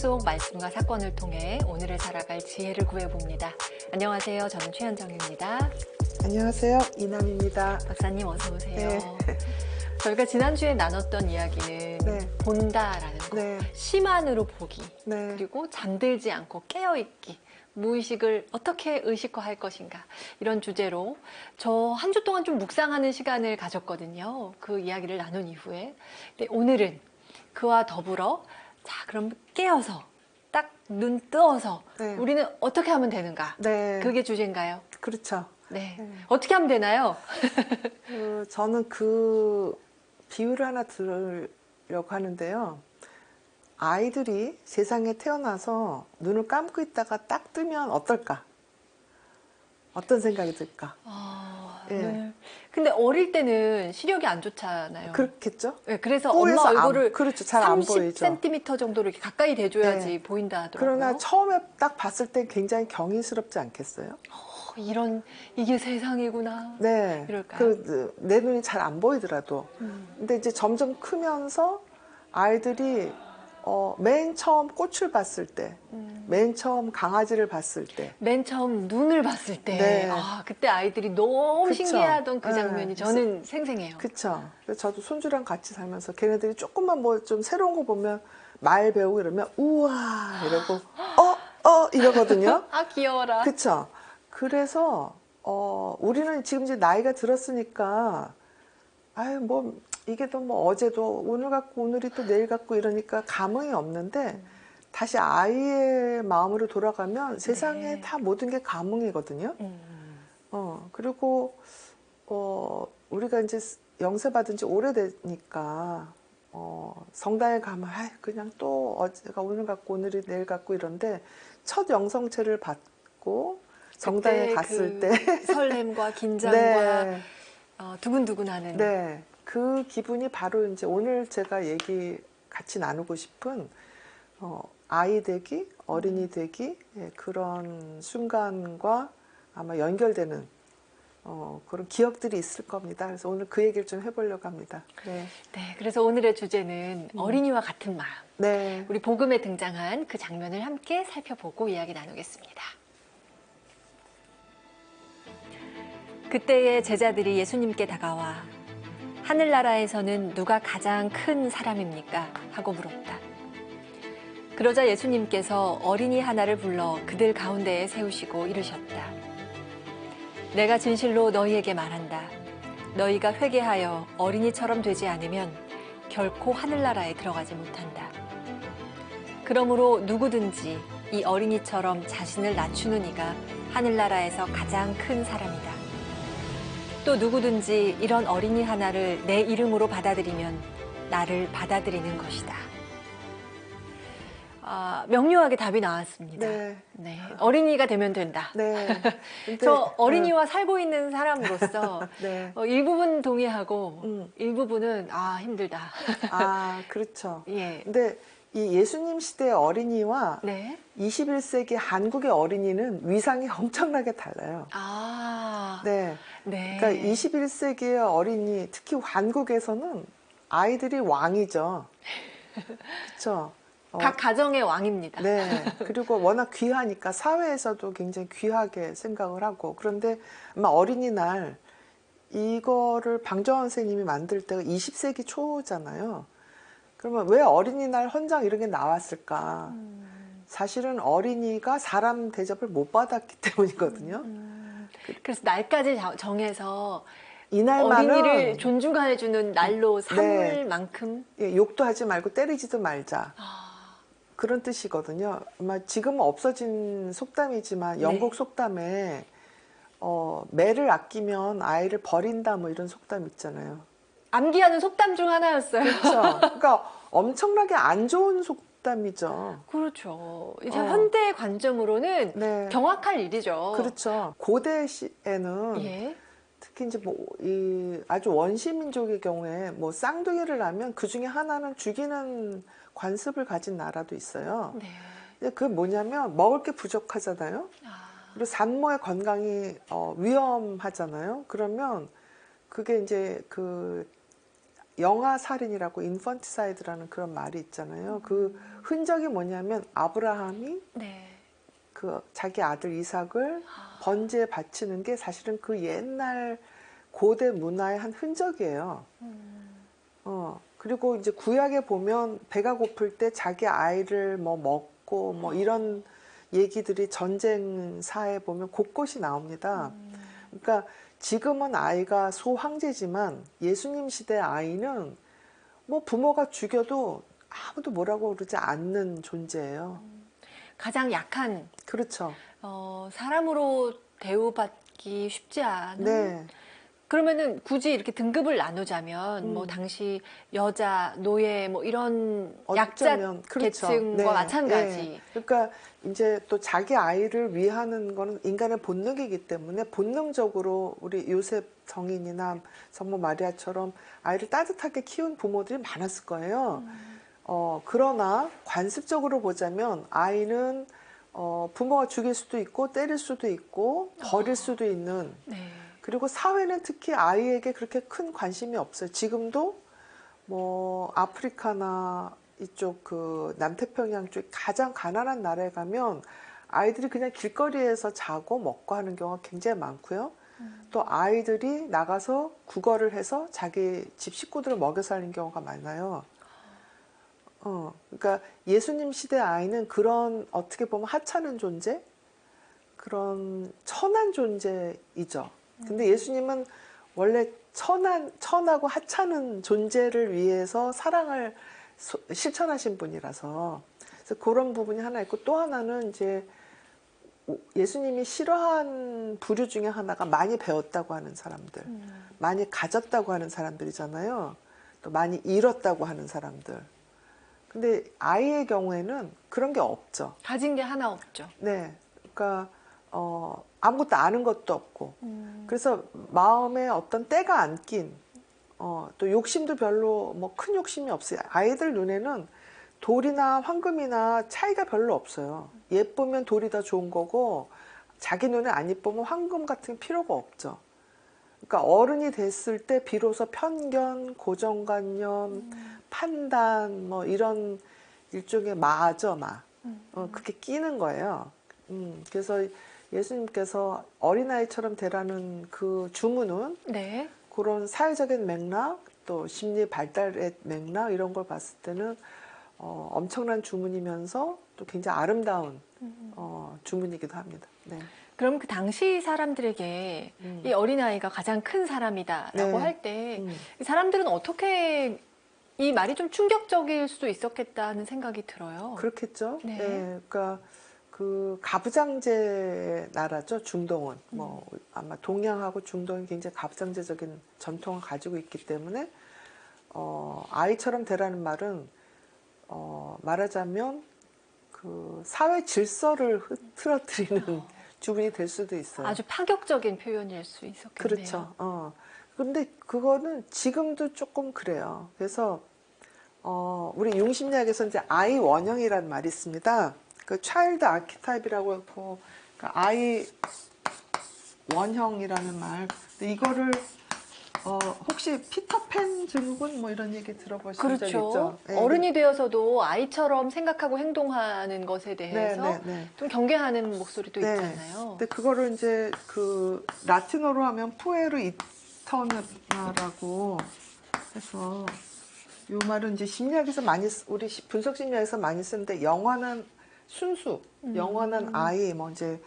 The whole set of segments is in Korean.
속 말씀과 사건을 통해 오늘을 살아갈 지혜를 구해봅니다. 안녕하세요. 저는 최현정입니다. 안녕하세요. 이남입니다. 박사님 어서 오세요. 네. 저희가 지난주에 나눴던 이야기는 네. 본다라는 거, 네. 심안으로 보기, 네. 그리고 잠들지 않고 깨어있기, 무의식을 어떻게 의식화할 것인가, 이런 주제로 저 한 주 동안 좀 묵상하는 시간을 가졌거든요. 그 이야기를 나눈 이후에. 근데 오늘은 그와 더불어 자, 그럼 깨어서 딱 눈 뜨어서 네. 우리는 어떻게 하면 되는가? 네. 그게 주제인가요? 그렇죠. 네. 네. 어떻게 하면 되나요? 저는 그 비유를 하나 들으려고 하는데요. 아이들이 세상에 태어나서 눈을 감고 있다가 딱 뜨면 어떨까? 어떤 생각이 들까? 네. 근데 어릴 때는 시력이 안 좋잖아요. 그렇겠죠? 네, 그래서 엄마 얼굴을 그렇죠. 잘 안 보이죠. 30cm 정도로 이렇게 가까이 대줘야지 네. 보인다 하더라고요. 그러나 처음에 딱 봤을 때 굉장히 경이스럽지 않겠어요? 이게 세상이구나. 네. 이럴까요? 내 눈이 잘 안 보이더라도. 근데 이제 점점 크면서 아이들이 맨 처음 꽃을 봤을 때, 맨 처음 강아지를 봤을 때, 맨 처음 눈을 봤을 때, 네. 그때 아이들이 너무 그쵸. 신기해하던 그 장면이 네. 저는 생생해요. 그쵸. 그래서 저도 손주랑 같이 살면서 걔네들이 조금만 뭐 좀 새로운 거 보면 말 배우고 이러면 우와 이러고 이러거든요. 귀여워라. 그쵸. 그래서 우리는 지금 이제 나이가 들었으니까 아유 뭐 이게 또 뭐 어제도 오늘 같고 오늘이 또 내일 같고 이러니까 감흥이 없는데 다시 아이의 마음으로 돌아가면 세상에 네. 다 모든 게 감흥이거든요. 그리고 우리가 이제 영세받은 지 오래되니까 성당에 가면 그냥 또 어제가 오늘 같고 오늘이 내일 같고 이런데 첫 영성체를 받고 성당에 갔을 때 설렘과 긴장과 네. 두근두근하는. 네, 그 기분이 바로 이제 오늘 제가 같이 나누고 싶은 아이 되기, 어린이 되기 그런 순간과 아마 연결되는 그런 기억들이 있을 겁니다. 그래서 오늘 그 얘기를 좀 해보려고 합니다. 네. 네, 그래서 오늘의 주제는 어린이와 같은 마음. 네. 우리 복음에 등장한 그 장면을 함께 살펴보고 이야기 나누겠습니다. 그때의 제자들이 예수님께 다가와 하늘나라에서는 누가 가장 큰 사람입니까? 하고 물었다. 그러자 예수님께서 어린이 하나를 불러 그들 가운데에 세우시고 이르셨다. 내가 진실로 너희에게 말한다. 너희가 회개하여 어린이처럼 되지 않으면 결코 하늘나라에 들어가지 못한다. 그러므로 누구든지 이 어린이처럼 자신을 낮추는 이가 하늘나라에서 가장 큰 사람이다. 또 누구든지 이런 어린이 하나를 내 이름으로 받아들이면 나를 받아들이는 것이다. 명료하게 답이 나왔습니다. 네. 네, 어린이가 되면 된다. 네. 근데, 저 어린이와 살고 있는 사람으로서 네. 일부분 동의하고 일부분은 힘들다. 그렇죠. 예. 근데 이 예수님 시대의 어린이와 네. 21세기 한국의 어린이는 위상이 엄청나게 달라요. 네. 네. 그러니까 21세기의 어린이, 특히 한국에서는 아이들이 왕이죠. 그렇죠. 각 가정의 왕입니다. 네. 그리고 워낙 귀하니까 사회에서도 굉장히 귀하게 생각을 하고, 그런데 아마 어린이날 이거를 방정환 선생님이 만들 때가 20세기 초잖아요. 그러면 왜 어린이날 헌장 이런 게 나왔을까? 사실은 어린이가 사람 대접을 못 받았기 때문이거든요. 그래서 날까지 정해서 이날만은 어린이를 존중해주는 날로 삼을 만큼 욕도 하지 말고 때리지도 말자. 그런 뜻이거든요. 아마 지금은 없어진 속담이지만 영국 속담에 매를 아끼면 아이를 버린다 뭐 이런 속담 있잖아요. 암기하는 속담 중 하나였어요. 그렇죠. 그러니까 엄청나게 안 좋은 속담이죠. 그렇죠. 이제 현대 관점으로는 경악할 일이죠. 그렇죠. 고대 시에는 특히 이제 이 아주 원시민족의 경우에 뭐 쌍둥이를 낳으면 그 중에 하나는 죽이는 관습을 가진 나라도 있어요. 근데 그게 뭐냐면 먹을 게 부족하잖아요. 그리고 산모의 건강이 위험하잖아요. 그러면 그게 이제 그 영아살인이라고 인펀티사이드라는 그런 말이 있잖아요. 그 흔적이 뭐냐면 아브라함이 네. 그 자기 아들 이삭을 번제에 바치는 게 사실은 그 옛날 고대 문화의 한 흔적이에요. 그리고 이제 구약에 보면 배가 고플 때 자기 아이를 뭐 먹고 뭐 이런 얘기들이 전쟁사에 보면 곳곳이 나옵니다. 그러니까 지금은 아이가 소황제지만 예수님 시대 아이는 뭐 부모가 죽여도 아무도 뭐라고 그러지 않는 존재예요. 가장 약한, 그렇죠. 사람으로 대우받기 쉽지 않은. 네. 그러면은 굳이 이렇게 등급을 나누자면 뭐 당시 여자, 노예 뭐 이런 약자 어쩌면 그렇죠. 계층과 네. 마찬가지. 네. 그러니까 이제 또 자기 아이를 위하는 거는 인간의 본능이기 때문에 본능적으로 우리 요셉 성인이나 성모 마리아처럼 아이를 따뜻하게 키운 부모들이 많았을 거예요. 그러나 관습적으로 보자면 아이는 부모가 죽일 수도 있고 때릴 수도 있고 버릴 수도 있는. 네. 그리고 사회는 특히 아이에게 그렇게 큰 관심이 없어요. 지금도 뭐 아프리카나 이쪽 그 남태평양 쪽 가장 가난한 나라에 가면 아이들이 그냥 길거리에서 자고 먹고 하는 경우가 굉장히 많고요. 또 아이들이 나가서 국어를 해서 자기 집 식구들을 먹여 살리는 경우가 많아요. 그러니까 예수님 시대 아이는 그런 어떻게 보면 하찮은 존재, 그런 천한 존재이죠. 근데 예수님은 원래 천하고 하찮은 존재를 위해서 사랑을 실천하신 분이라서 그래서 그런 부분이 하나 있고 또 하나는 이제 예수님이 싫어한 부류 중에 하나가 많이 배웠다고 하는 사람들, 많이 가졌다고 하는 사람들이잖아요. 또 많이 잃었다고 하는 사람들. 근데 아이의 경우에는 그런 게 없죠. 가진 게 하나 없죠. 네. 그러니까 아무것도 아는 것도 없고 그래서 마음에 어떤 때가 안 낀 또 욕심도 별로 뭐 큰 욕심이 없어요. 아이들 눈에는 돌이나 황금이나 차이가 별로 없어요. 예쁘면 돌이 더 좋은 거고 자기 눈에 안 예쁘면 황금 같은 게 필요가 없죠. 그러니까 어른이 됐을 때 비로소 편견, 고정관념, 판단 뭐 이런 일종의 마죠, 마. 그게 끼는 거예요. 그래서 예수님께서 어린아이처럼 되라는 그 주문은 네. 그런 사회적인 맥락 또 심리 발달의 맥락 이런 걸 봤을 때는 엄청난 주문이면서 또 굉장히 아름다운 주문이기도 합니다. 네. 그럼 그 당시 사람들에게 이 어린아이가 가장 큰 사람이다라고 네. 할 때 사람들은 어떻게 이 말이 좀 충격적일 수도 있었겠다는 생각이 들어요. 그렇겠죠. 네. 네. 그러니까 그 가부장제 나라죠. 중동은 뭐 아마 동양하고 중동이 굉장히 가부장제적인 전통을 가지고 있기 때문에 아이처럼 되라는 말은 말하자면 그 사회 질서를 흐트러뜨리는 주문이 될 수도 있어요. 아주 파격적인 표현일 수 있었겠네요. 그렇죠. 근데 그거는 지금도 조금 그래요. 그래서 우리 융심리학에서 이제 아이 원형이라는 말이 있습니다. 그 차일드 아키타입이라고 했고, 그 아이 원형이라는 말. 근데 이거를 혹시 피터팬 증후군 뭐 이런 얘기 들어보신 적 그렇죠. 있죠? 네. 어른이 되어서도 아이처럼 생각하고 행동하는 것에 대해서 좀 경계하는 목소리도 네. 있잖아요. 근데 그거를 이제 그 라틴어로 하면 푸에르 이터나라고 해서 이 말은 이제 심리학에서 많이 우리 분석 심리학에서 많이 쓰는데 영원한 순수, 영원한 아이 뭐 이제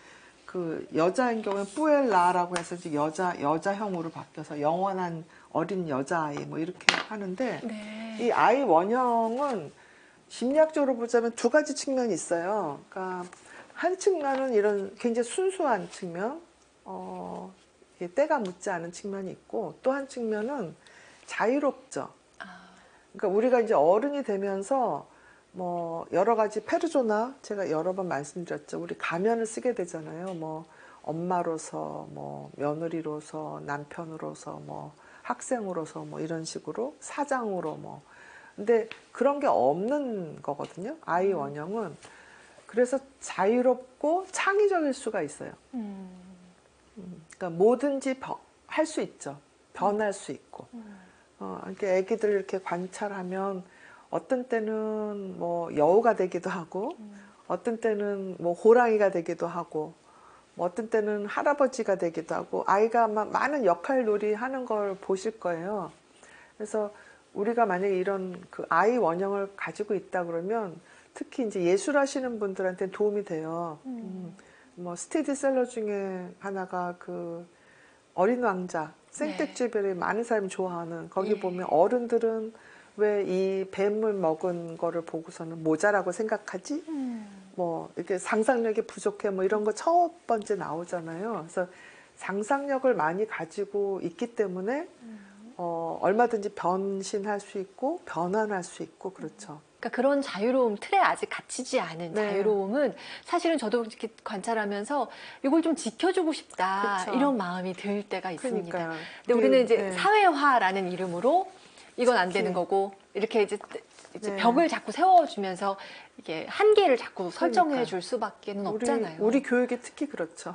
그 여자인 경우는 뿌엘라라고 해서 이제 여자형으로 바뀌어서 영원한 어린 여자아이 뭐 이렇게 하는데 네. 이 아이 원형은 심리학적으로 보자면 두 가지 측면이 있어요. 그러니까 한 측면은 이런 굉장히 순수한 측면, 때가 묻지 않은 측면이 있고 또 한 측면은 자유롭죠. 그러니까 우리가 이제 어른이 되면서 뭐 여러 가지 페르소나 제가 여러 번 말씀드렸죠. 우리 가면을 쓰게 되잖아요. 뭐 엄마로서, 뭐 며느리로서, 남편으로서, 뭐 학생으로서, 뭐 이런 식으로 사장으로 뭐. 근데 그런 게 없는 거거든요. 아이 원형은. 그래서 자유롭고 창의적일 수가 있어요. 그러니까 뭐든지 할 수 있죠. 변할 수 있고. 그러니까 애기들 이렇게 관찰하면 어떤 때는 뭐 여우가 되기도 하고, 어떤 때는 뭐 호랑이가 되기도 하고, 뭐 어떤 때는 할아버지가 되기도 하고, 아이가 많은 역할 놀이 하는 걸 보실 거예요. 그래서 우리가 만약에 이런 그 아이 원형을 가지고 있다 그러면 특히 이제 예술하시는 분들한테 도움이 돼요. 뭐 스테디셀러 중에 하나가 그 어린 왕자, 생텍쥐베리 많은 사람이 좋아하는 거기 보면 어른들은 왜 이 뱀을 먹은 거를 보고서는 모자라고 생각하지? 뭐 이렇게 상상력이 부족해 뭐 이런 거 첫 번째 나오잖아요. 그래서 상상력을 많이 가지고 있기 때문에 얼마든지 변신할 수 있고 변환할 수 있고 그렇죠. 그러니까 그런 자유로움, 틀에 아직 갇히지 않은 자유로움은 사실은 저도 이렇게 관찰하면서 이걸 좀 지켜주고 싶다 그쵸. 이런 마음이 들 때가 있습니다. 그러니까요. 근데 우리는 이제 사회화라는 이름으로 이건 안 되는 거고 이렇게 이제 벽을 자꾸 세워주면서 이게 한계를 자꾸 설정해 줄 수밖에는 없잖아요. 우리 교육이 특히 그렇죠.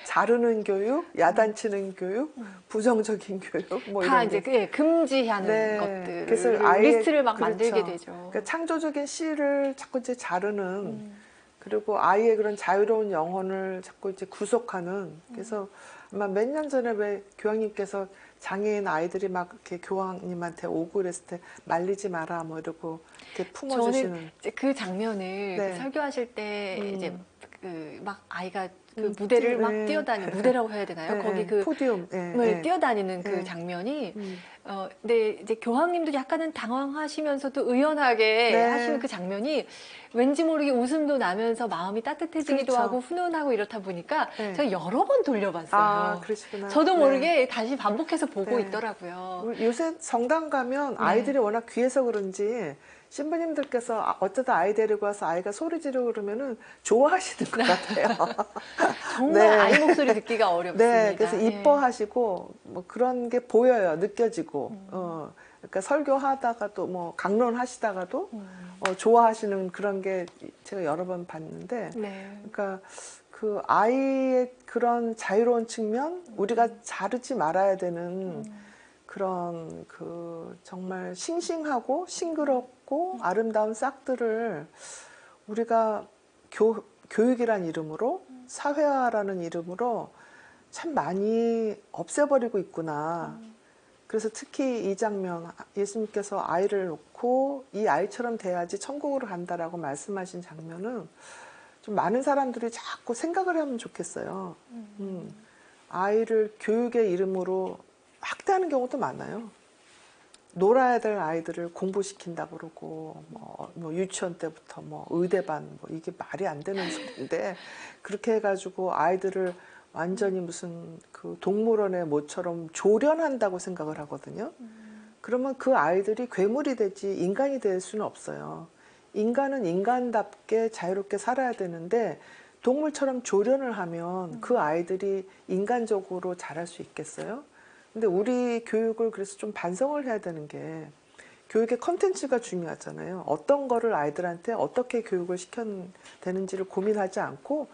자르는 교육, 야단치는 교육, 부정적인 교육, 뭐 다 이런 이제 금지하는 것들 그래서 리스트를 막 만들게 되죠. 그러니까 창조적인 씨를 자꾸 이제 자르는 그리고 아이의 그런 자유로운 영혼을 자꾸 이제 구속하는 그래서 아마 몇 년 전에 왜 교황님께서 장애인 아이들이 막 이렇게 교황님한테 오고 그랬을 때 말리지 마라 뭐 이러고 이렇게 품어주시는 저는 이제 그 장면을 그 설교하실 때 이제 그 막 아이가 그 무대를 막 뛰어다니는 무대라고 해야 되나요? 거기 그 포디움을 뛰어다니는 그 장면이 근데 이제 교황님도 약간은 당황하시면서도 의연하게 하시는 그 장면이 왠지 모르게 웃음도 나면서 마음이 따뜻해지기도 하고 훈훈하고 이렇다 보니까 제가 여러 번 돌려봤어요. 아, 그러시구나. 저도 모르게 다시 반복해서 보고 있더라고요. 요새 성당 가면 아이들이 워낙 귀해서 그런지 신부님들께서 어쩌다 아이 데리고 와서 아이가 소리 지르고 그러면은 좋아하시는 것 같아요. 정말 아이 목소리 듣기가 어렵습니다. 네, 그래서 이뻐하시고 뭐 그런 게 보여요, 느껴지고. 그러니까 설교하다가도 뭐 강론하시다가도 좋아하시는 그런 게 제가 여러 번 봤는데, 그러니까 그 아이의 그런 자유로운 측면, 우리가 자르지 말아야 되는 그런 그 정말 싱싱하고 싱그럽고 아름다운 싹들을 우리가 교육이란 이름으로 사회화라는 이름으로 참 많이 없애버리고 있구나. 그래서 특히 이 장면 예수님께서 아이를 놓고 이 아이처럼 돼야지 천국으로 간다라고 말씀하신 장면은 좀 많은 사람들이 자꾸 생각을 하면 좋겠어요. 아이를 교육의 이름으로 학대하는 경우도 많아요. 놀아야 될 아이들을 공부시킨다 그러고 뭐 유치원 때부터 뭐 의대반 뭐 이게 말이 안 되는 소리인데 그렇게 해가지고 아이들을 완전히 무슨 그 동물원의 모처럼 조련한다고 생각을 하거든요. 그러면 그 아이들이 괴물이 되지 인간이 될 수는 없어요. 인간은 인간답게 자유롭게 살아야 되는데 동물처럼 조련을 하면 그 아이들이 인간적으로 자랄 수 있겠어요? 근데 우리 교육을 그래서 좀 반성을 해야 되는 게 교육의 컨텐츠가 중요하잖아요. 어떤 거를 아이들한테 어떻게 교육을 시켜야 되는지를 고민하지 않고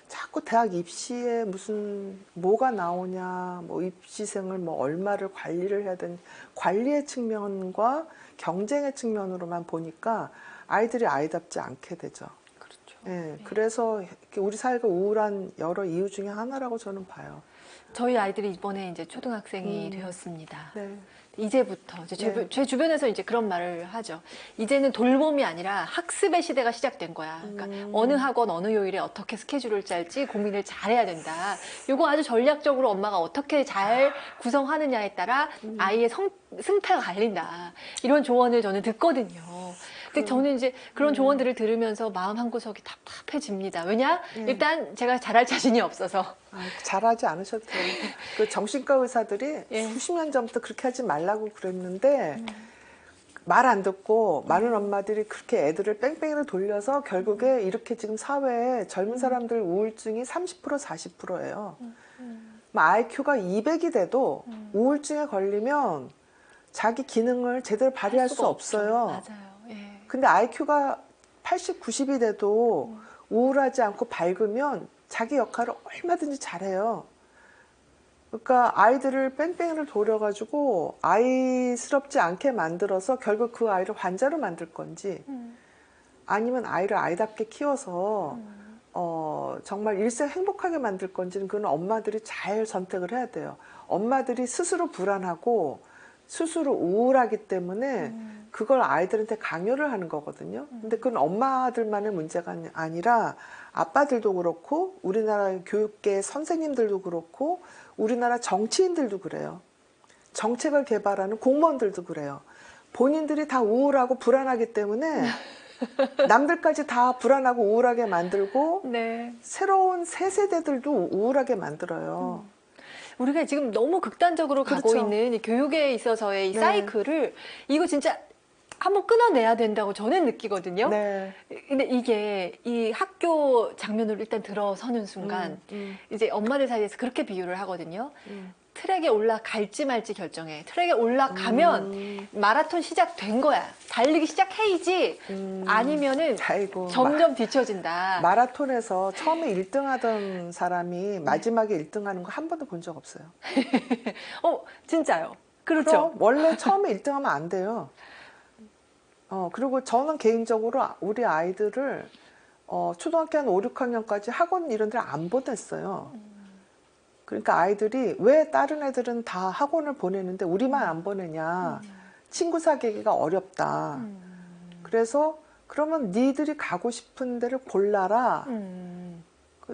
자꾸 대학 입시에 무슨 뭐가 나오냐, 뭐 입시생을 뭐 얼마를 관리를 해야 되는 관리의 측면과 경쟁의 측면으로만 보니까 아이들이 아이답지 않게 되죠. 그렇죠. 네, 그래서 우리 사회가 우울한 여러 이유 중에 하나라고 저는 봐요. 저희 아이들이 이번에 이제 초등학생이 되었습니다. 네. 이제부터 제 주변에서 이제 그런 말을 하죠. 이제는 돌봄이 아니라 학습의 시대가 시작된 거야. 그러니까 어느 학원 어느 요일에 어떻게 스케줄을 짤지 고민을 잘해야 된다. 이거 아주 전략적으로 엄마가 어떻게 잘 구성하느냐에 따라 아이의 승패가 갈린다. 이런 조언을 저는 듣거든요. 근데 저는 이제 그런 조언들을 들으면서 마음 한구석이 답답해집니다. 왜냐? 일단 제가 잘할 자신이 없어서. 잘하지 않으셔도 돼요. 그 정신과 의사들이 수십 년 전부터 그렇게 하지 말라고 그랬는데 말 안 듣고 많은 엄마들이 그렇게 애들을 뺑뺑이로 돌려서 결국에 이렇게 지금 사회에 젊은 사람들 우울증이 30% 40%예요. IQ가 200이 돼도 우울증에 걸리면 자기 기능을 제대로 발휘할 수 없어요. 맞아요. 근데 IQ가 80, 90이 돼도 우울하지 않고 밝으면 자기 역할을 얼마든지 잘해요. 그러니까 아이들을 뺑뺑이를 돌려가지고 아이스럽지 않게 만들어서 결국 그 아이를 환자로 만들 건지 아니면 아이를 아이답게 키워서 정말 일생 행복하게 만들 건지는 그건 엄마들이 잘 선택을 해야 돼요. 엄마들이 스스로 불안하고 스스로 우울하기 때문에 그걸 아이들한테 강요를 하는 거거든요. 근데 그건 엄마들만의 문제가 아니라 아빠들도 그렇고 우리나라 교육계 선생님들도 그렇고 우리나라 정치인들도 그래요. 정책을 개발하는 공무원들도 그래요. 본인들이 다 우울하고 불안하기 때문에 남들까지 다 불안하고 우울하게 만들고 네. 새로운 새 세대들도 우울하게 만들어요. 우리가 지금 너무 극단적으로 가고 그렇죠. 있는 이 교육에 있어서의 이 네. 사이클을 이거 진짜 한번 끊어내야 된다고 저는 느끼거든요. 네. 근데 이게 이 학교 장면으로 일단 들어서는 순간 이제 엄마들 사이에서 그렇게 비유를 하거든요. 트랙에 올라갈지 말지 결정해. 트랙에 올라가면 마라톤 시작된 거야. 달리기 시작해야지. 아니면은 아이고, 점점 뒤처진다. 마라톤에서 처음에 1등 하던 사람이 마지막에 1등 하는 거 한 번도 본 적 없어요. 진짜요. 그렇죠. 그럼 원래 처음에 1등 하면 안 돼요. 그리고 저는 개인적으로 우리 아이들을 초등학교 한 5, 6학년까지 학원 이런 데를 안 보냈어요. 그러니까 아이들이 왜 다른 애들은 다 학원을 보내는데 우리만 안 보내냐. 친구 사귀기가 어렵다. 그래서 그러면 니들이 가고 싶은 데를 골라라.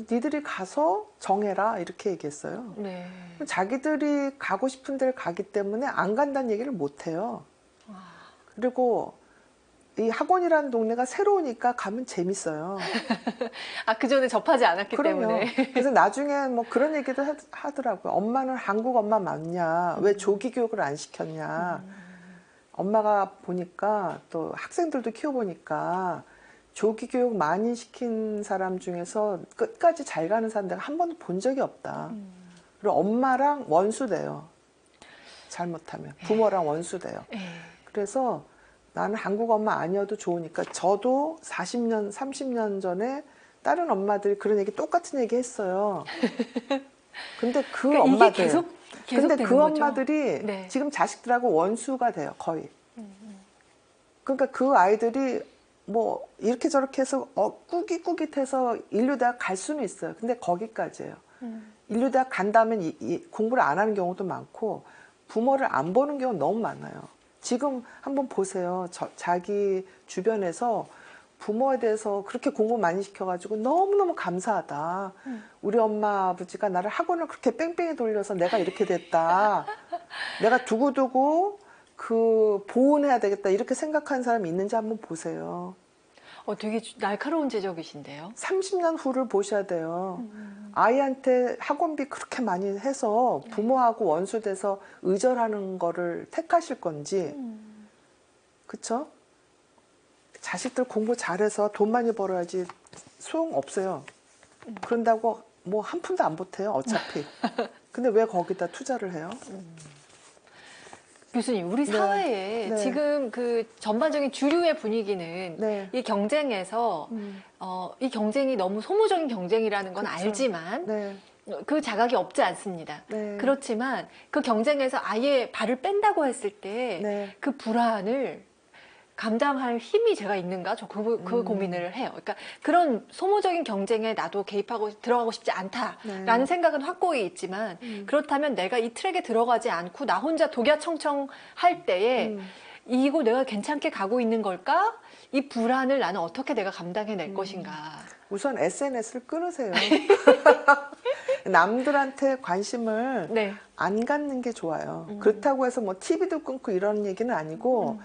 니들이 가서 정해라. 이렇게 얘기했어요. 네. 자기들이 가고 싶은 데를 가기 때문에 안 간다는 얘기를 못 해요. 그리고 이 학원이라는 동네가 새로우니까 가면 재밌어요. 그 전에 접하지 않았기 그럼요. 때문에. 그래서 나중에 뭐 그런 얘기도 하더라고요. 엄마는 한국 엄마 맞냐? 왜 조기 교육을 안 시켰냐? 엄마가 보니까 또 학생들도 키워보니까 조기 교육 많이 시킨 사람 중에서 끝까지 잘 가는 사람 내가 한 번도 본 적이 없다. 그리고 엄마랑 원수돼요. 잘못하면. 부모랑 원수돼요. 그래서 나는 한국 엄마 아니어도 좋으니까 저도 40년, 30년 전에 다른 엄마들이 그런 얘기 똑같은 얘기 했어요. 근데 그 그러니까 엄마들. 이게 계속 근데 되는 그 거죠? 엄마들이 네. 지금 자식들하고 원수가 돼요, 거의. 그러니까 그 아이들이 뭐 이렇게 저렇게 해서 꾸깃꾸깃해서 인류대학 갈 수는 있어요. 근데 거기까지예요. 인류대학 간다면 공부를 안 하는 경우도 많고 부모를 안 보는 경우 너무 많아요. 지금 한번 보세요. 자기 주변에서 부모에 대해서 그렇게 공부 많이 시켜가지고 너무너무 감사하다. 우리 엄마 아버지가 나를 학원을 그렇게 뺑뺑이 돌려서 내가 이렇게 됐다. 내가 두고두고 보온해야 되겠다. 이렇게 생각하는 사람이 있는지 한번 보세요. 되게 날카로운 지적이신데요. 30년 후를 보셔야 돼요. 아이한테 학원비 그렇게 많이 해서 부모하고 원수돼서 의절하는 거를 택하실 건지, 그쵸? 자식들 공부 잘해서 돈 많이 벌어야지 소용없어요. 그런다고 뭐 한 푼도 안 보태요, 어차피. 근데 왜 거기다 투자를 해요? 교수님, 우리 네. 사회에 네. 지금 그 전반적인 주류의 분위기는 네. 이 경쟁에서 이 경쟁이 너무 소모적인 경쟁이라는 건 그쵸. 알지만 네. 그 자각이 없지 않습니다. 네. 그렇지만 그 경쟁에서 아예 발을 뺀다고 했을 때 네. 그 불안을 감당할 힘이 제가 있는가? 저 그 고민을 해요. 그러니까 그런 소모적인 경쟁에 나도 개입하고 들어가고 싶지 않다라는 네. 생각은 확고히 있지만 그렇다면 내가 이 트랙에 들어가지 않고 나 혼자 독야청청 할 때에 이거 내가 괜찮게 가고 있는 걸까? 이 불안을 나는 어떻게 내가 감당해낼 것인가? 우선 SNS를 끊으세요. 남들한테 관심을 네. 안 갖는 게 좋아요. 그렇다고 해서 뭐 TV도 끊고 이런 얘기는 아니고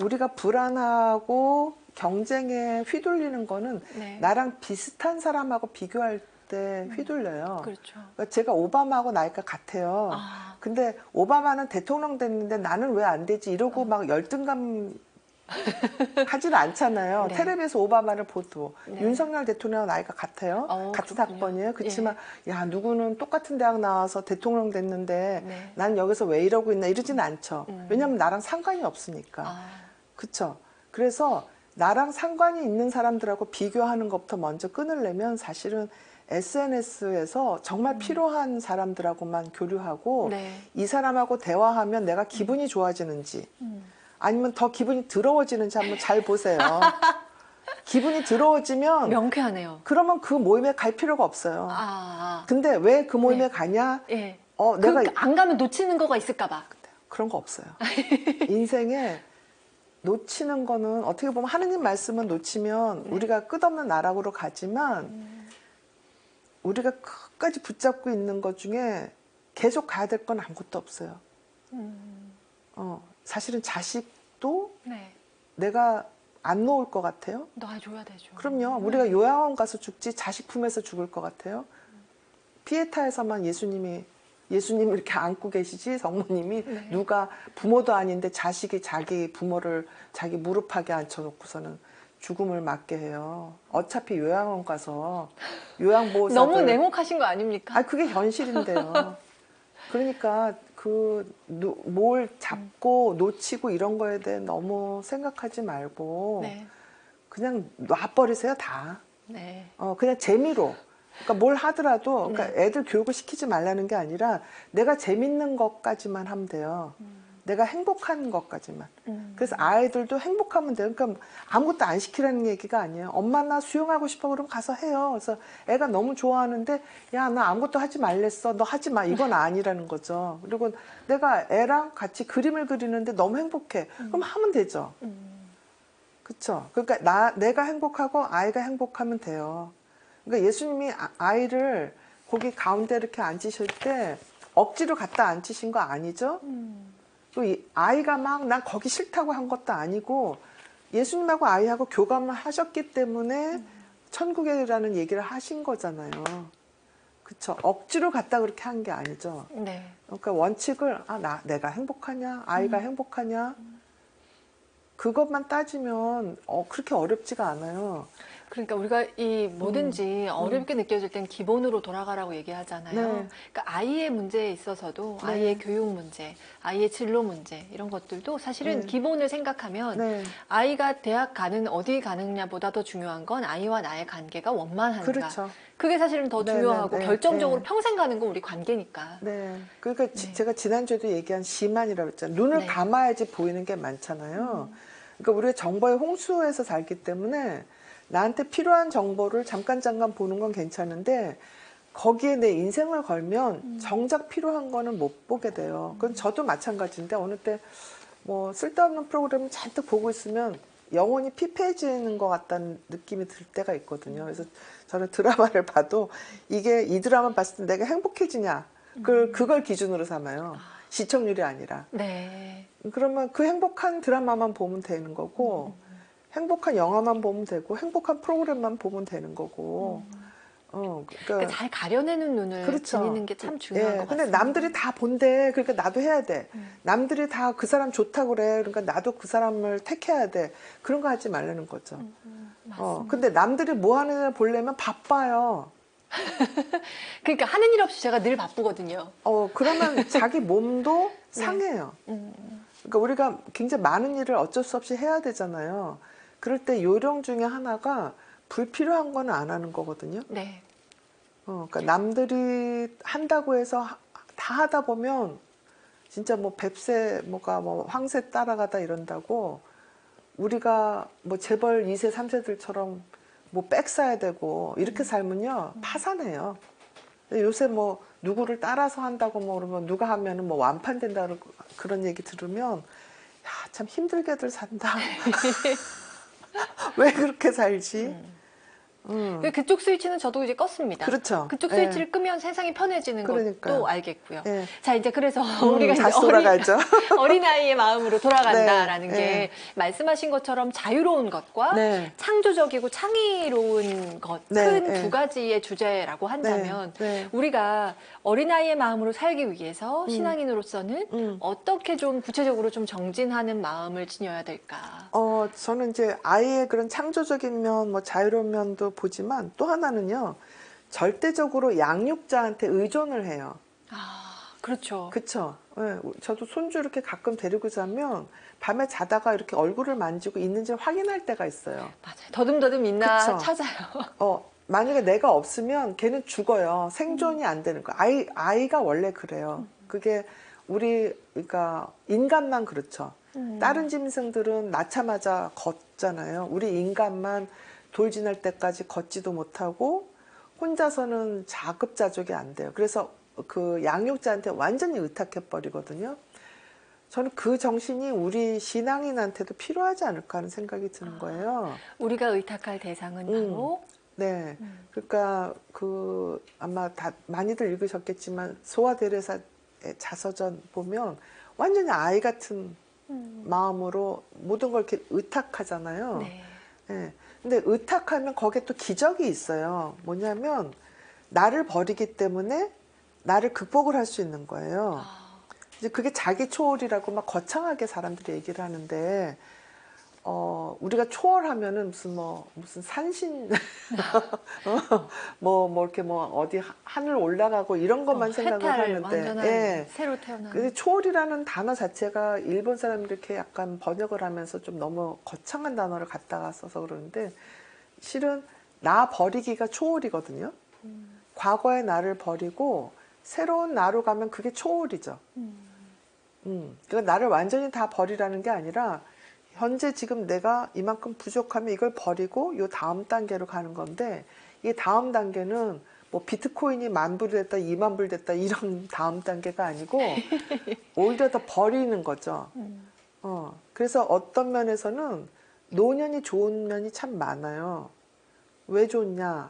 우리가 불안하고 경쟁에 휘둘리는 거는 네. 나랑 비슷한 사람하고 비교할 때 휘둘려요. 그렇죠. 그러니까 제가 오바마하고 나이가 같아요. 근데 오바마는 대통령 됐는데 나는 왜 안 되지 이러고 막 열등감 하지는 않잖아요. 네. 텔레비에서 오바마를 보도 네. 윤석열 대통령 나이가 같아요. 같은 그렇군요. 학번이에요. 그렇지만 야 누구는 똑같은 대학 나와서 대통령 됐는데 네. 난 여기서 왜 이러고 있나 이러지는 않죠. 왜냐하면 나랑 상관이 없으니까. 그렇죠. 그래서 나랑 상관이 있는 사람들하고 비교하는 것부터 먼저 끊으려면 사실은 SNS에서 정말 필요한 사람들하고만 교류하고 네. 이 사람하고 대화하면 내가 기분이 좋아지는지 아니면 더 기분이 더러워지는지 한번 잘 보세요. 기분이 더러워지면 명쾌하네요. 그러면 그 모임에 갈 필요가 없어요. 아, 근데 왜 그 모임에 네. 가냐? 예. 내가 안 가면 놓치는 거가 있을까 봐. 그런 거 없어요. 인생에 놓치는 거는 어떻게 보면 하느님 말씀은 놓치면 우리가 끝없는 나락으로 가지만 우리가 끝까지 붙잡고 있는 것 중에 계속 가야 될 건 아무것도 없어요. 사실은 자식도 네. 내가 안 놓을 것 같아요. 놔줘야 되죠. 그럼요. 우리가 요양원 가서 죽지 자식 품에서 죽을 것 같아요. 피에타에서만 예수님을 이렇게 안고 계시지 성모님이 네. 누가 부모도 아닌데 자식이 자기 부모를 자기 무릎하게 앉혀놓고서는 죽음을 맞게 해요. 어차피 요양원 가서 요양보호사들 너무 냉혹하신 거 아닙니까? 그게 현실인데요. 그러니까 뭘 잡고 놓치고 이런 거에 대해 너무 생각하지 말고 네. 그냥 놔버리세요 다. 네. 그냥 재미로. 그러니까 뭘 하더라도 그러니까 애들 교육을 시키지 말라는 게 아니라 내가 재밌는 것까지만 하면 돼요. 내가 행복한 것까지만. 그래서 아이들도 행복하면 돼요. 그러니까 아무것도 안 시키라는 얘기가 아니에요. 엄마 나 수영하고 싶어 그러면 가서 해요. 그래서 애가 너무 좋아하는데 야 나 아무것도 하지 말랬어. 너 하지 마. 이건 아니라는 거죠. 그리고 내가 애랑 같이 그림을 그리는데 너무 행복해. 그럼 하면 되죠. 그렇죠. 그러니까 내가 행복하고 아이가 행복하면 돼요. 그러니까 예수님이 아이를 거기 가운데 이렇게 앉으실 때 억지로 갖다 앉히신 거 아니죠? 또 아이가 막 난 거기 싫다고 한 것도 아니고 예수님하고 아이하고 교감을 하셨기 때문에 천국이라는 얘기를 하신 거잖아요. 그쵸? 억지로 갖다 그렇게 한 게 아니죠. 네. 그러니까 원칙을 내가 행복하냐 아이가 행복하냐 그것만 따지면 그렇게 어렵지가 않아요. 그러니까 우리가 이 뭐든지 어렵게 느껴질 땐 기본으로 돌아가라고 얘기하잖아요. 네. 그러니까 아이의 문제에 있어서도 네. 아이의 교육 문제, 아이의 진로 문제 이런 것들도 사실은 네. 기본을 생각하면 네. 아이가 대학 가는 어디 가느냐보다 더 중요한 건 아이와 나의 관계가 원만한가. 그렇죠. 그게 사실은 더 네, 중요하고 네, 결정적으로 네. 평생 가는 건 우리 관계니까. 네. 그러니까 네. 제가 지난주에도 얘기한 시만이라고 했잖아요. 눈을 네. 감아야지 보이는 게 많잖아요. 그러니까 우리가 정보의 홍수에서 살기 때문에 나한테 필요한 정보를 잠깐 보는 건 괜찮은데 거기에 내 인생을 걸면 정작 필요한 거는 못 보게 돼요. 그건 저도 마찬가지인데 어느 때 뭐 쓸데없는 프로그램을 잔뜩 보고 있으면 영혼이 피폐해지는 것 같다는 느낌이 들 때가 있거든요. 그래서 저는 드라마를 봐도 이게 이 드라마 봤을 때 내가 행복해지냐 그걸 기준으로 삼아요. 시청률이 아니라. 네. 그러면 그 행복한 드라마만 보면 되는 거고 행복한 영화만 보면 되고 행복한 프로그램만 보면 되는 거고 그러니까 잘 가려내는 눈을 그렇죠. 지니는 게 참 중요한 것 근데 같습니다. 남들이 다 본대. 그러니까 나도 해야 돼. 남들이 다 그 사람 좋다고 그래. 그러니까 나도 그 사람을 택해야 돼. 그런 거 하지 말라는 거죠. 맞습니다. 근데 남들이 뭐 하느냐 보려면 바빠요. 그러니까 하는 일 없이 제가 늘 바쁘거든요. 그러면 자기 몸도 상해요. 그러니까 우리가 굉장히 많은 일을 어쩔 수 없이 해야 되잖아요. 그럴 때 요령 중에 하나가 불필요한 거는 안 하는 거거든요. 네. 그러니까 남들이 한다고 해서 다 하다 보면 진짜 뭐 뱁새 뭐 황새 따라가다 이런다고 우리가 뭐 재벌 2세 3세들처럼 뭐 백 사야 되고 이렇게 살면요 파산해요. 요새 뭐 누구를 따라서 한다고 뭐 그러면 누가 하면은 뭐 완판된다는 그런 얘기 들으면 야, 참 힘들게들 산다. 왜 그렇게 살지? 그쪽 스위치는 저도 이제 껐습니다. 그렇죠. 그쪽 스위치를 끄면 세상이 편해지는 그러니까요. 것도 알겠고요. 예. 자, 이제 그래서 우리가 다시 이제 돌아가죠. 어린아이의 마음으로 돌아간다라는 네, 게 네. 말씀하신 것처럼 자유로운 것과 네. 창조적이고 창의로운 것, 네, 큰 네. 두 가지의 주제라고 한다면 네. 우리가 어린아이의 마음으로 살기 위해서 신앙인으로서는 어떻게 좀 구체적으로 좀 정진하는 마음을 지녀야 될까? 저는 이제 아이의 그런 창조적인 면, 뭐 자유로운 면도 보지만 또 하나는요, 절대적으로 양육자한테 의존을 해요. 그렇죠. 그쵸? 네, 저도 손주 이렇게 가끔 데리고 자면 밤에 자다가 이렇게 얼굴을 만지고 있는지 확인할 때가 있어요. 맞아요. 더듬더듬 있나 그쵸. 찾아요. 만약에 내가 없으면 걔는 죽어요. 생존이 안 되는 거야. 아이가 원래 그래요. 그게 우리, 그러니까 인간만 그렇죠. 다른 짐승들은 낳자마자 걷잖아요. 우리 인간만 돌 지날 때까지 걷지도 못하고 혼자서는 자급자족이 안 돼요. 그래서 그 양육자한테 완전히 의탁해 버리거든요. 저는 그 정신이 우리 신앙인한테도 필요하지 않을까 하는 생각이 드는 거예요. 우리가 의탁할 대상은 바로 네. 그러니까 그 아마 다 많이들 읽으셨겠지만 소아데레사의 자서전 보면 완전히 아이 같은 마음으로 모든 걸 이렇게 의탁하잖아요. 네. 네. 근데 의탁하면 거기에 또 기적이 있어요. 뭐냐면 나를 버리기 때문에 나를 극복을 할 수 있는 거예요. 이제 그게 자기 초월이라고 막 거창하게 사람들이 얘기를 하는데, 우리가 초월하면은 무슨 산신, 이렇게 어디 하늘 올라가고 이런 것만 생각을 하는데, 완전한 예. 새로 태어난. 근데 초월이라는 단어 자체가 일본 사람들이 이렇게 약간 번역을 하면서 좀 너무 거창한 단어를 갖다가 써서 그러는데, 실은 나 버리기가 초월이거든요. 과거의 나를 버리고 새로운 나로 가면 그게 초월이죠. 그러니까 나를 완전히 다 버리라는 게 아니라 현재 지금 내가 이만큼 부족하면 이걸 버리고 요 다음 단계로 가는 건데, 이 다음 단계는 뭐 비트코인이 10,000불이 됐다 20,000불 됐다 이런 다음 단계가 아니고 오히려 더 버리는 거죠. 그래서 어떤 면에서는 노년이 좋은 면이 참 많아요. 왜 좋냐?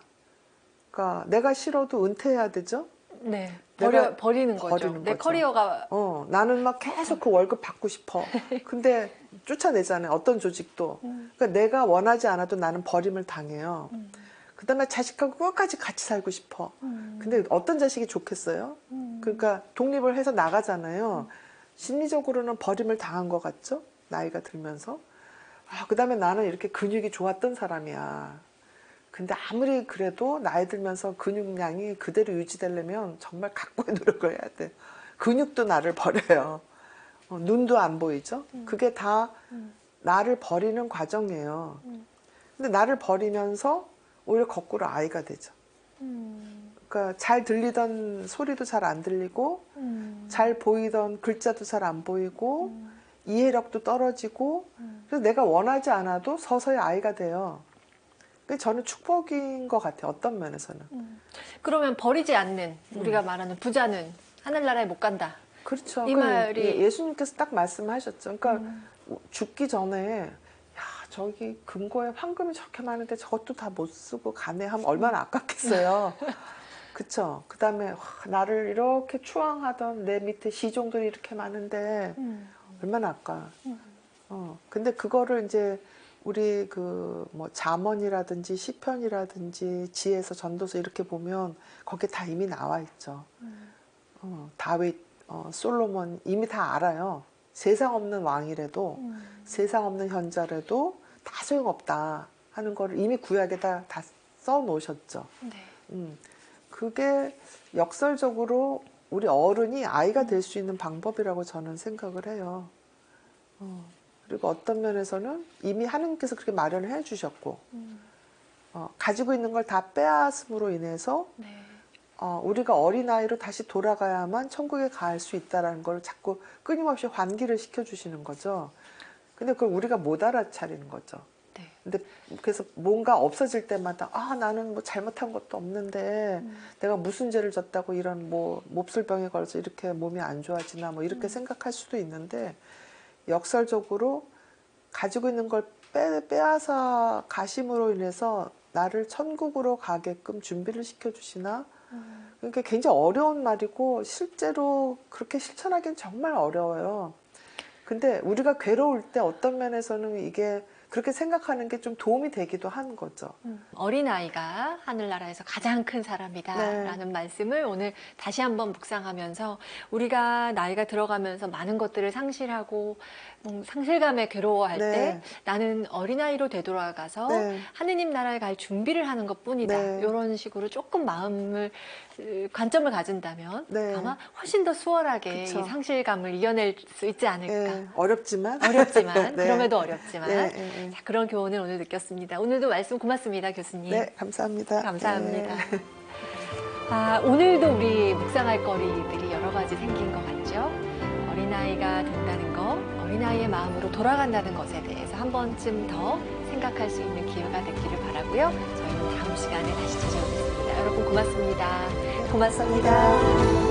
그러니까 내가 싫어도 은퇴해야 되죠. 네. 내가 버리는 거죠. 버리는 내 거죠. 커리어가. 나는 막 계속 그 월급 받고 싶어. 근데 쫓아내잖아요. 어떤 조직도. 그러니까 내가 원하지 않아도 나는 버림을 당해요. 그다음에 자식하고 끝까지 같이 살고 싶어. 근데 어떤 자식이 좋겠어요? 그러니까 독립을 해서 나가잖아요. 심리적으로는 버림을 당한 것 같죠? 나이가 들면서. 그다음에 나는 이렇게 근육이 좋았던 사람이야. 근데 아무리 그래도 나이 들면서 근육량이 그대로 유지되려면 정말 각고의 노력을 해야 돼. 근육도 나를 버려요. 눈도 안 보이죠? 그게 다 나를 버리는 과정이에요. 근데 나를 버리면서 오히려 거꾸로 아이가 되죠. 그러니까 잘 들리던 소리도 잘 안 들리고, 잘 보이던 글자도 잘 안 보이고, 이해력도 떨어지고, 그래서 내가 원하지 않아도 서서히 아이가 돼요. 저는 축복인 것 같아요. 어떤 면에서는. 그러면 버리지 않는 우리가 말하는 부자는 하늘나라에 못 간다. 그렇죠. 이 말이 예수님께서 딱 말씀하셨죠. 그러니까 죽기 전에 저기 금고에 황금이 저렇게 많은데 저것도 다 못 쓰고 가네 하면 얼마나 아깝겠어요. 그쵸. 그 다음에 나를 이렇게 추앙하던 내 밑에 시종들이 이렇게 많은데 얼마나 아까. 근데 그거를 이제 우리 잠언이라든지 시편이라든지 지혜서 전도서 이렇게 보면 거기에 다 이미 나와 있죠. 다윗, 솔로몬 이미 다 알아요. 세상 없는 왕이라도 세상 없는 현자라도 다 소용없다 하는 거를 이미 구약에다 다 써놓으셨죠. 네. 그게 역설적으로 우리 어른이 아이가 될 수 있는 방법이라고 저는 생각을 해요. 그리고 어떤 면에서는 이미 하느님께서 그렇게 마련을 해주셨고, 가지고 있는 걸 다 빼앗음으로 인해서 네. 우리가 어린아이로 다시 돌아가야만 천국에 갈 수 있다는 걸 자꾸 끊임없이 환기를 시켜주시는 거죠. 근데 그걸 우리가 못 알아차리는 거죠. 네. 근데 그래서 뭔가 없어질 때마다 나는 뭐 잘못한 것도 없는데 내가 무슨 죄를 졌다고 이런 몹쓸병에 걸려서 이렇게 몸이 안 좋아지나 이렇게 생각할 수도 있는데, 역설적으로 가지고 있는 걸 빼앗아 가심으로 인해서 나를 천국으로 가게끔 준비를 시켜주시나. 그러니까 굉장히 어려운 말이고 실제로 그렇게 실천하기는 정말 어려워요. 근데 우리가 괴로울 때 어떤 면에서는 이게 그렇게 생각하는 게 좀 도움이 되기도 한 거죠. 어린아이가 하늘나라에서 가장 큰 사람이다라는 말씀을 오늘 다시 한번 묵상하면서 우리가 나이가 들어가면서 많은 것들을 상실하고 상실감에 괴로워할 때 나는 어린아이로 되돌아가서 하느님 나라에 갈 준비를 하는 것뿐이다. 이런 식으로 조금 관점을 가진다면 아마 훨씬 더 수월하게 이 상실감을 이겨낼 수 있지 않을까. 어렵지만 그럼에도 어렵지만 네. 자, 그런 교훈을 오늘 느꼈습니다. 오늘도 말씀 고맙습니다, 교수님. 네, 감사합니다. 감사합니다. 네. 오늘도 우리 묵상할 거리들이 여러 가지 생긴 것 같죠? 어린아이가 된다는 것, 어린아이의 마음으로 돌아간다는 것에 대해서 한 번쯤 더 생각할 수 있는 기회가 되기를 바라고요. 저희는 다음 시간에 다시 찾아오겠습니다. 여러분 고맙습니다. 고맙습니다.